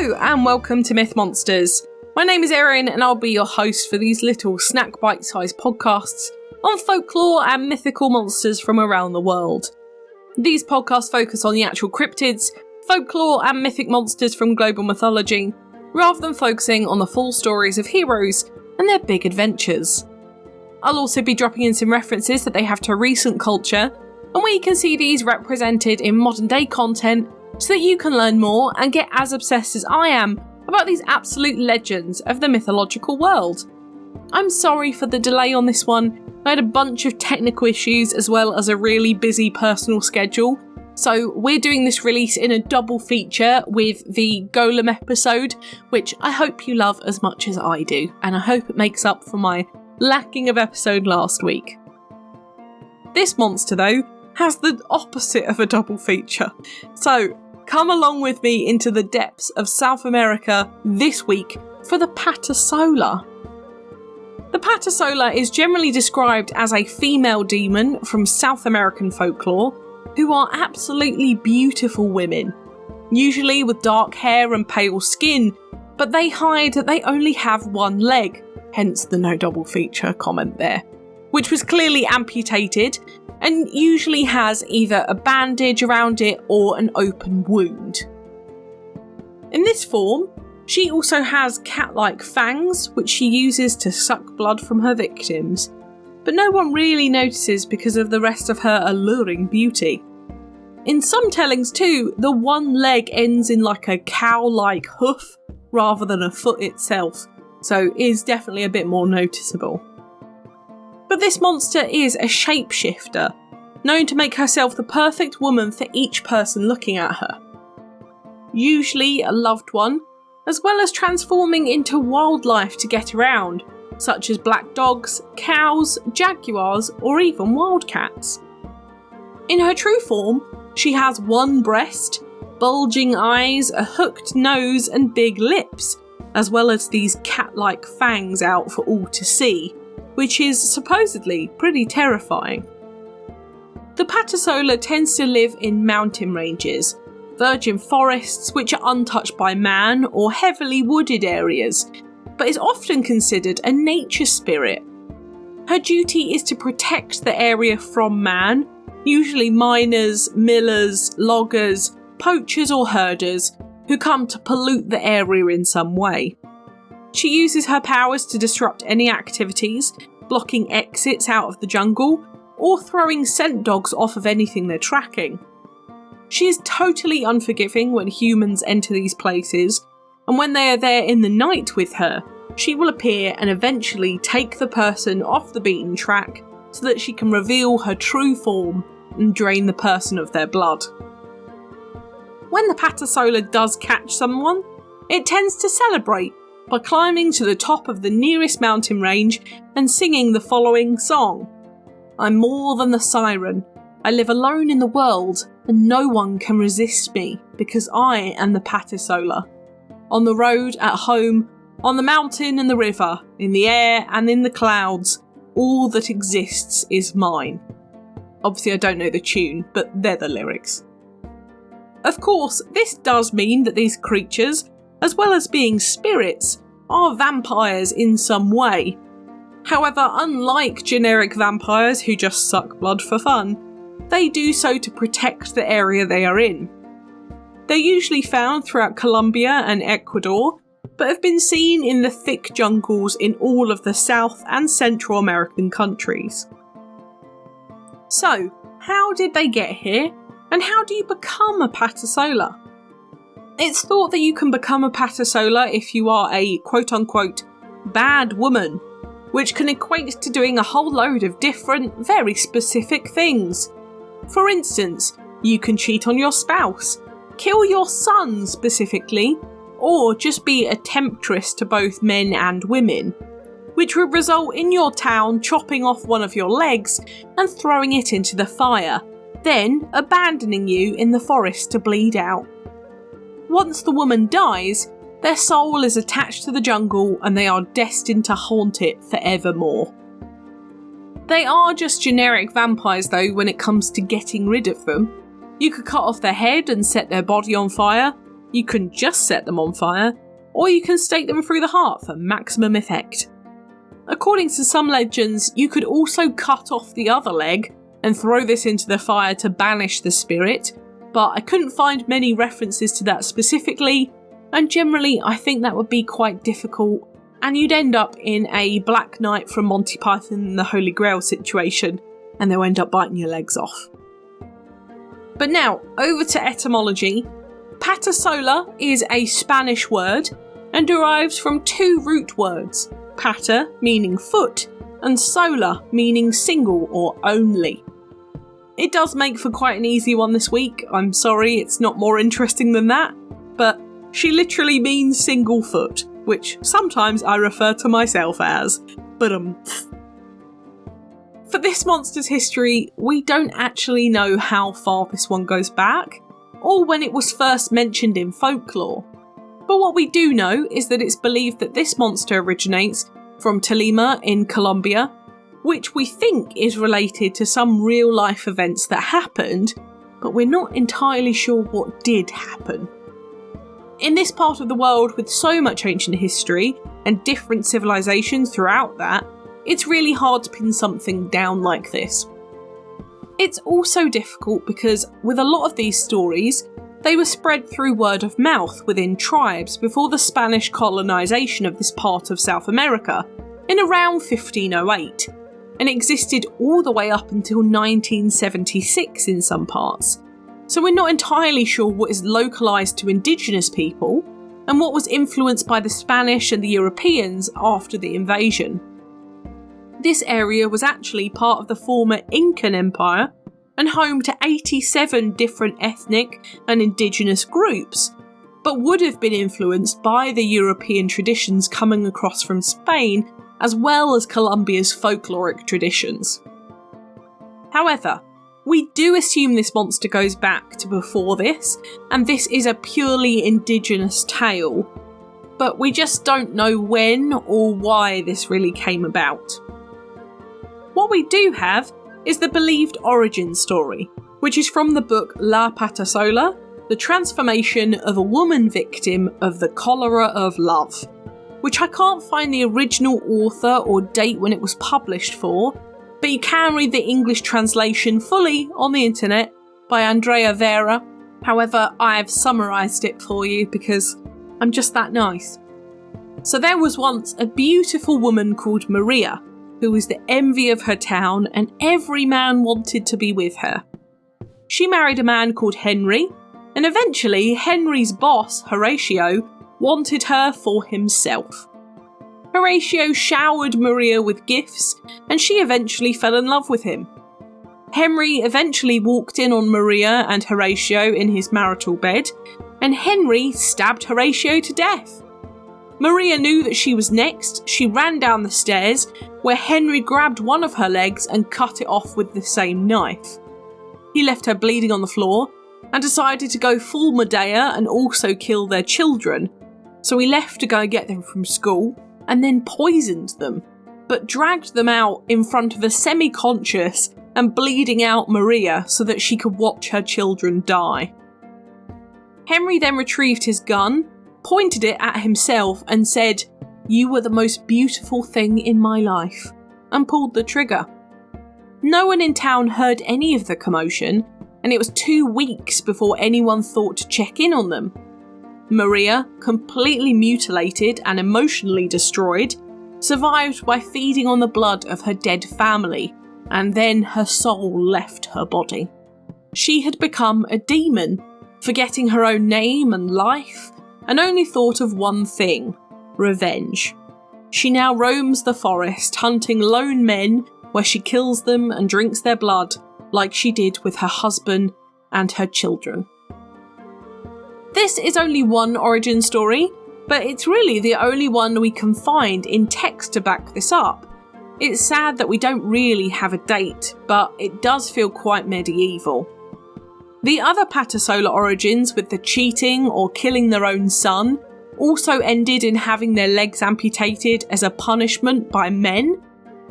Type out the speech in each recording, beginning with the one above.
Hello and welcome to Myth Monsters. My name is Erin and I'll be your host for these little snack bite-sized podcasts on folklore and mythical monsters from around the world. These podcasts focus on the actual cryptids, folklore and mythic monsters from global mythology, rather than focusing on the full stories of heroes and their big adventures. I'll also be dropping in some references that they have to recent culture, and where you can see these represented in modern day content so that you can learn more and get as obsessed as I am about these absolute legends of the mythological world. I'm sorry for the delay on this one. I had a bunch of technical issues as well as a really busy personal schedule. So we're doing this release in a double feature with the Golem episode, which I hope you love as much as I do, and I hope it makes up for my lacking of episode last week. This monster though has the opposite of a double feature. So come along with me into the depths of South America this week for the Patasola. The Patasola is generally described as a female demon from South American folklore who are absolutely beautiful women, usually with dark hair and pale skin, but they hide that they only have one leg, hence the no double feature comment there, which was clearly amputated and usually has either a bandage around it or an open wound. In this form, she also has cat-like fangs, which she uses to suck blood from her victims, but no one really notices because of the rest of her alluring beauty. In some tellings too, the one leg ends in like a cow-like hoof rather than a foot itself, so is definitely a bit more noticeable. But this monster is a shapeshifter, known to make herself the perfect woman for each person looking at her. Usually a loved one, as well as transforming into wildlife to get around, such as black dogs, cows, jaguars, or even wildcats. In her true form, she has one breast, bulging eyes, a hooked nose and big lips, as well as these cat-like fangs out for all to see, which is supposedly pretty terrifying. The Patasola tends to live in mountain ranges, virgin forests which are untouched by man, or heavily wooded areas, but is often considered a nature spirit. Her duty is to protect the area from man, usually miners, millers, loggers, poachers or herders, who come to pollute the area in some way. She uses her powers to disrupt any activities, blocking exits out of the jungle, or throwing scent dogs off of anything they're tracking. She is totally unforgiving when humans enter these places, and when they are there in the night with her, she will appear and eventually take the person off the beaten track so that she can reveal her true form and drain the person of their blood. When the Patasola does catch someone, it tends to celebrate by climbing to the top of the nearest mountain range and singing the following song. I'm more than the siren. I live alone in the world, and no one can resist me, because I am the Patasola. On the road, at home, on the mountain and the river, in the air and in the clouds, all that exists is mine. Obviously I don't know the tune, but they're the lyrics. Of course, this does mean that these creatures, as well as being spirits, are vampires in some way. However, unlike generic vampires who just suck blood for fun, they do so to protect the area they are in. They're usually found throughout Colombia and Ecuador, but have been seen in the thick jungles in all of the South and Central American countries. So, how did they get here, and how do you become a Patasola? It's thought that you can become a Patasola if you are a quote-unquote bad woman, which can equate to doing a whole load of different, very specific things. For instance, you can cheat on your spouse, kill your son specifically, or just be a temptress to both men and women, which would result in your town chopping off one of your legs and throwing it into the fire, then abandoning you in the forest to bleed out. Once the woman dies, their soul is attached to the jungle and they are destined to haunt it forevermore. They are just generic vampires though when it comes to getting rid of them. You could cut off their head and set their body on fire, You can just set them on fire, or you can stake them through the heart for maximum effect. According to some legends, you could also cut off the other leg and throw this into the fire to banish the spirit, but I couldn't find many references to that specifically, and generally I think that would be quite difficult, and you'd end up in a Black Knight from Monty Python and the Holy Grail situation, and they'll end up biting your legs off. But now, over to etymology. Patasola is a Spanish word and derives from two root words, pata meaning foot and sola meaning single or only. It does make for quite an easy one this week. I'm sorry it's not more interesting than that, but she literally means single foot, which sometimes I refer to myself as. For this monster's history, we don't actually know how far this one goes back, or when it was first mentioned in folklore. But what we do know is that it's believed that this monster originates from Tolima in Colombia, which we think is related to some real life events that happened, but we're not entirely sure what did happen. In this part of the world with so much ancient history and different civilizations throughout that, it's really hard to pin something down like this. It's also difficult because with a lot of these stories, they were spread through word of mouth within tribes before the Spanish colonisation of this part of South America in around 1508, and existed all the way up until 1976 in some parts. So we're not entirely sure what is localised to indigenous people and what was influenced by the Spanish and the Europeans after the invasion. This area was actually part of the former Incan Empire and home to 87 different ethnic and indigenous groups, but would have been influenced by the European traditions coming across from Spain, as well as Colombia's folkloric traditions. However, we do assume this monster goes back to before this, and this is a purely indigenous tale, but we just don't know when or why this really came about. What we do have is the believed origin story, which is from the book La Patasola, The Transformation of a Woman Victim of the Cholera of Love, which I can't find the original author or date when it was published for, but you can read the English translation fully on the internet by Andrea Vera. However, I've summarised it for you because I'm just that nice. So there was once a beautiful woman called Maria, who was the envy of her town and every man wanted to be with her. She married a man called Henry, and eventually Henry's boss, Horatio, wanted her for himself. Horatio showered Maria with gifts, and she eventually fell in love with him. Henry eventually walked in on Maria and Horatio in his marital bed, and Henry stabbed Horatio to death. Maria knew that she was next. She ran down the stairs, where Henry grabbed one of her legs and cut it off with the same knife. He left her bleeding on the floor and decided to go full Medea and also kill their children. So he left to go get them from school and then poisoned them, but dragged them out in front of a semi-conscious and bleeding out Maria so that she could watch her children die. Henry then retrieved his gun, pointed it at himself and said, "You were the most beautiful thing in my life," and pulled the trigger. No one in town heard any of the commotion, and it was 2 weeks before anyone thought to check in on them. Maria, completely mutilated and emotionally destroyed, survived by feeding on the blood of her dead family, and then her soul left her body. She had become a demon, forgetting her own name and life, and only thought of one thing: revenge. She now roams the forest, hunting lone men where she kills them and drinks their blood, like she did with her husband and her children. This is only one origin story, but it's really the only one we can find in text to back this up. It's sad that we don't really have a date, but it does feel quite medieval. The other Patasola origins, with the cheating or killing their own son, also ended in having their legs amputated as a punishment by men.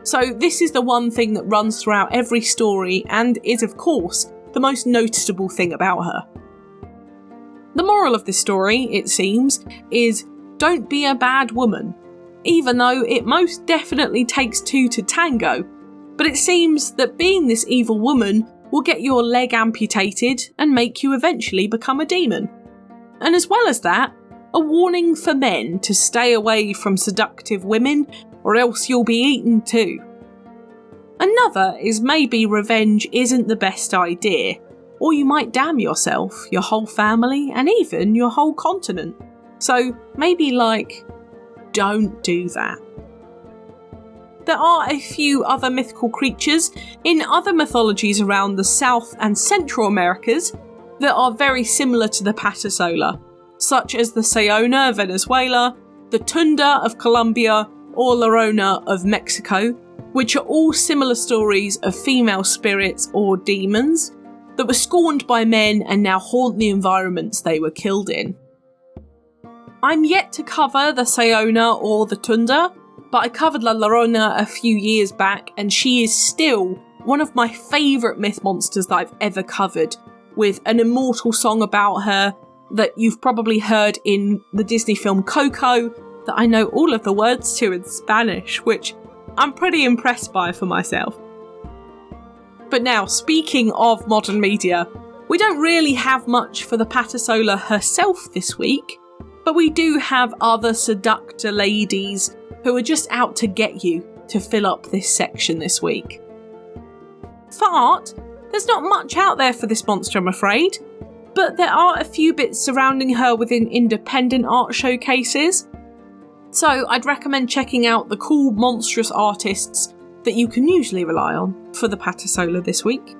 So this is the one thing that runs throughout every story and is, of course, the most noticeable thing about her. The moral of this story, it seems, is don't be a bad woman, even though it most definitely takes two to tango. But it seems that being this evil woman will get your leg amputated and make you eventually become a demon. And as well as that, a warning for men to stay away from seductive women or else you'll be eaten too. Another is maybe revenge isn't the best idea, or you might damn yourself, your whole family, and even your whole continent. So maybe don't do that. There are a few other mythical creatures in other mythologies around the South and Central Americas that are very similar to the Patasola, such as the Sayona of Venezuela, the Tunda of Colombia, or Llorona of Mexico, which are all similar stories of female spirits or demons that were scorned by men and now haunt the environments they were killed in. I'm yet to cover the Sayona or the Tunda, but I covered La Llorona a few years back, and she is still one of my favourite myth monsters that I've ever covered, with an immortal song about her that you've probably heard in the Disney film Coco, that I know all of the words to in Spanish, which I'm pretty impressed by for myself. But now, speaking of modern media, we don't really have much for the Patasola herself this week, but we do have other seductor ladies who are just out to get you to fill up this section this week. For art, there's not much out there for this monster, I'm afraid, but there are a few bits surrounding her within independent art showcases. So I'd recommend checking out the cool, monstrous artists that you can usually rely on for the Patasola this week.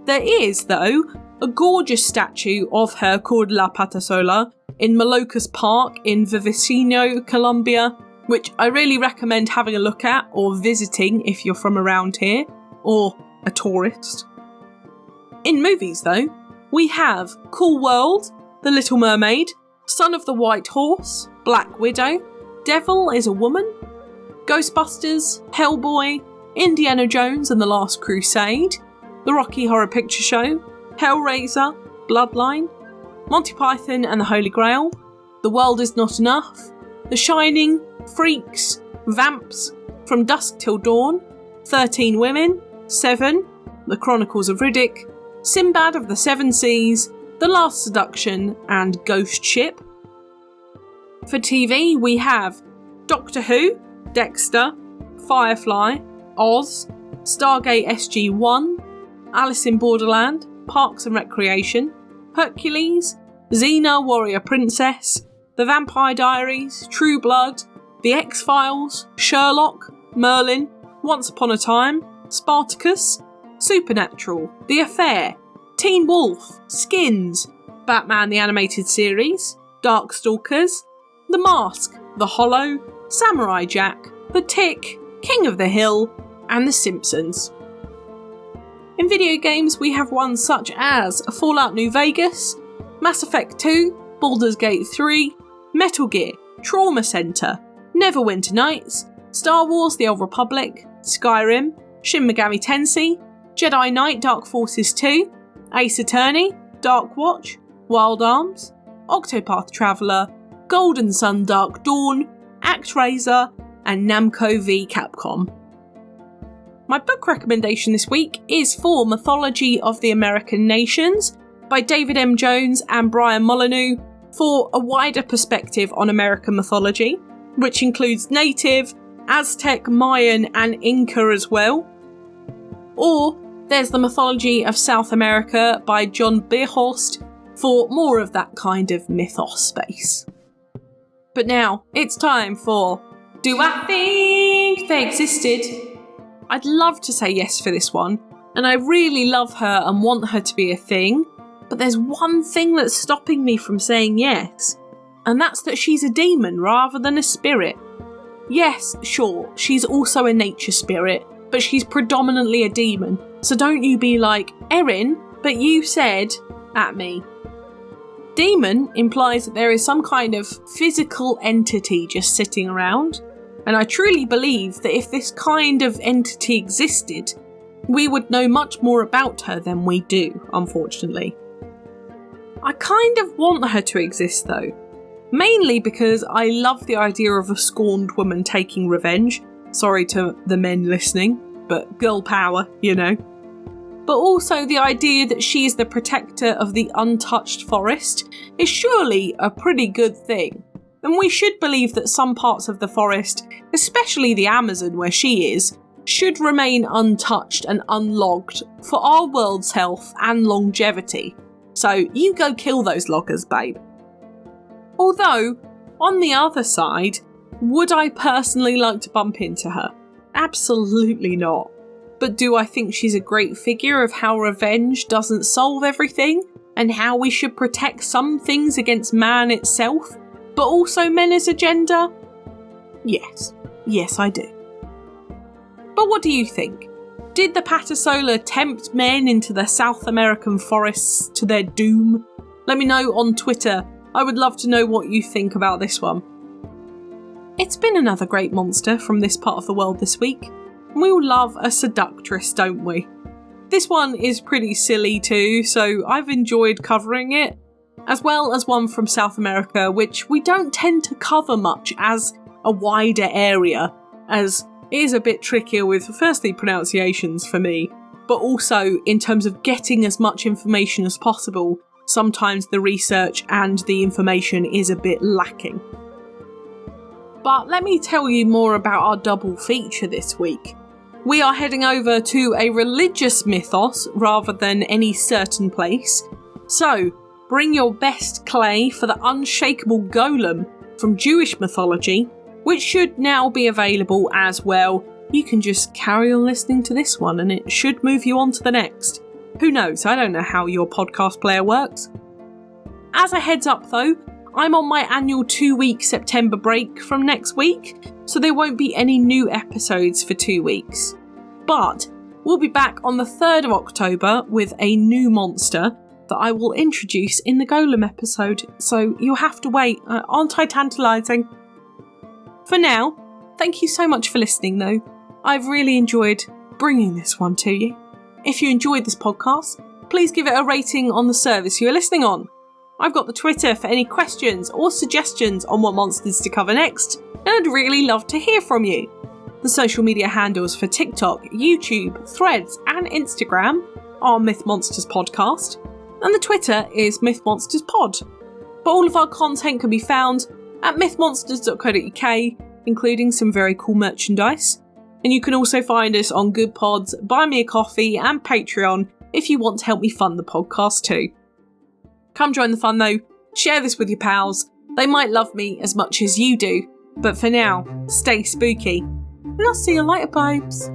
There is, though, a gorgeous statue of her called La Patasola in Malocas Park in Vivicino, Colombia, which I really recommend having a look at or visiting if you're from around here, or a tourist. In movies, though, we have Cool World, The Little Mermaid, Son of the White Horse, Black Widow, Devil is a Woman, Ghostbusters, Hellboy, Indiana Jones and the Last Crusade, The Rocky Horror Picture Show, Hellraiser, Bloodline, Monty Python and the Holy Grail, The World Is Not Enough, The Shining, Freaks, Vamps, From Dusk Till Dawn, 13 Women, Seven, The Chronicles of Riddick, Sinbad of the Seven Seas, The Last Seduction and Ghost Ship. For TV, we have Doctor Who, Dexter, Firefly, Oz, Stargate SG-1, Alice in Borderland, Parks and Recreation, Hercules, Xena Warrior Princess, The Vampire Diaries, True Blood, The X-Files, Sherlock, Merlin, Once Upon a Time, Spartacus, Supernatural, The Affair, Teen Wolf, Skins, Batman the Animated Series, Darkstalkers, The Mask, The Hollow, Samurai Jack, The Tick, King of the Hill, and The Simpsons. In video games, we have ones such as Fallout New Vegas, Mass Effect 2, Baldur's Gate 3, Metal Gear, Trauma Center, Neverwinter Nights, Star Wars The Old Republic, Skyrim, Shin Megami Tensei, Jedi Knight Dark Forces 2, Ace Attorney, Dark Watch, Wild Arms, Octopath Traveler, Golden Sun Dark Dawn, ActRaiser, and Namco v Capcom. My book recommendation this week is for Mythology of the American Nations by David M. Jones and Brian Molyneux for a wider perspective on American mythology, which includes Native, Aztec, Mayan, and Inca as well. Or there's the Mythology of South America by John Beerhorst for more of that kind of mythos space. But now, it's time for Do I Think They Existed? I'd love to say yes for this one, and I really love her and want her to be a thing, but there's one thing that's stopping me from saying yes, and that's that she's a demon rather than a spirit. Yes, sure, she's also a nature spirit, but she's predominantly a demon, so don't you be like, Erin, but you said, at me. Demon implies that there is some kind of physical entity just sitting around, and I truly believe that if this kind of entity existed, we would know much more about her than we do, unfortunately. I kind of want her to exist though. Mainly because I love the idea of a scorned woman taking revenge. Sorry to the men listening, but girl power, you know. But also the idea that she is the protector of the untouched forest is surely a pretty good thing. And we should believe that some parts of the forest, especially the Amazon where she is, should remain untouched and unlogged for our world's health and longevity. So you go kill those loggers, babe. Although, on the other side, would I personally like to bump into her? Absolutely not. But do I think she's a great figure of how revenge doesn't solve everything, and how we should protect some things against man itself, but also men's agenda? Yes. Yes, I do. But what do you think? Did the Patasola tempt men into the South American forests to their doom? Let me know on Twitter. I would love to know what you think about this one. It's been another great monster from this part of the world this week. We all love a seductress, don't we? This one is pretty silly too, so I've enjoyed covering it, as well as one from South America, which we don't tend to cover much as a wider area, as it is a bit trickier with, firstly, pronunciations for me, but also in terms of getting as much information as possible. Sometimes the research and the information is a bit lacking. But let me tell you more about our double feature this week. We are heading over to a religious mythos rather than any certain place. So, bring your best clay for the unshakable golem from Jewish mythology, which should now be available as well. You can just carry on listening to this one and it should move you on to the next. Who knows? I don't know how your podcast player works. As a heads up though, I'm on my annual 2-week September break from next week, so there won't be any new episodes for 2 weeks. But we'll be back on the 3rd of October with a new monster that I will introduce in the Golem episode, so you'll have to wait. Aren't I tantalising? For now, thank you so much for listening though. I've really enjoyed bringing this one to you. If you enjoyed this podcast, please give it a rating on the service you're listening on. I've got the Twitter for any questions or suggestions on what monsters to cover next, and I'd really love to hear from you. The social media handles for TikTok, YouTube, Threads and Instagram are Myth Monsters Podcast, and the Twitter is Myth Monsters Pod. But all of our content can be found at mythmonsters.co.uk, including some very cool merchandise. And you can also find us on Good Pods, Buy Me a Coffee and Patreon if you want to help me fund the podcast too. Come join the fun though, share this with your pals, they might love me as much as you do, but for now, stay spooky, and I'll see you later, babes.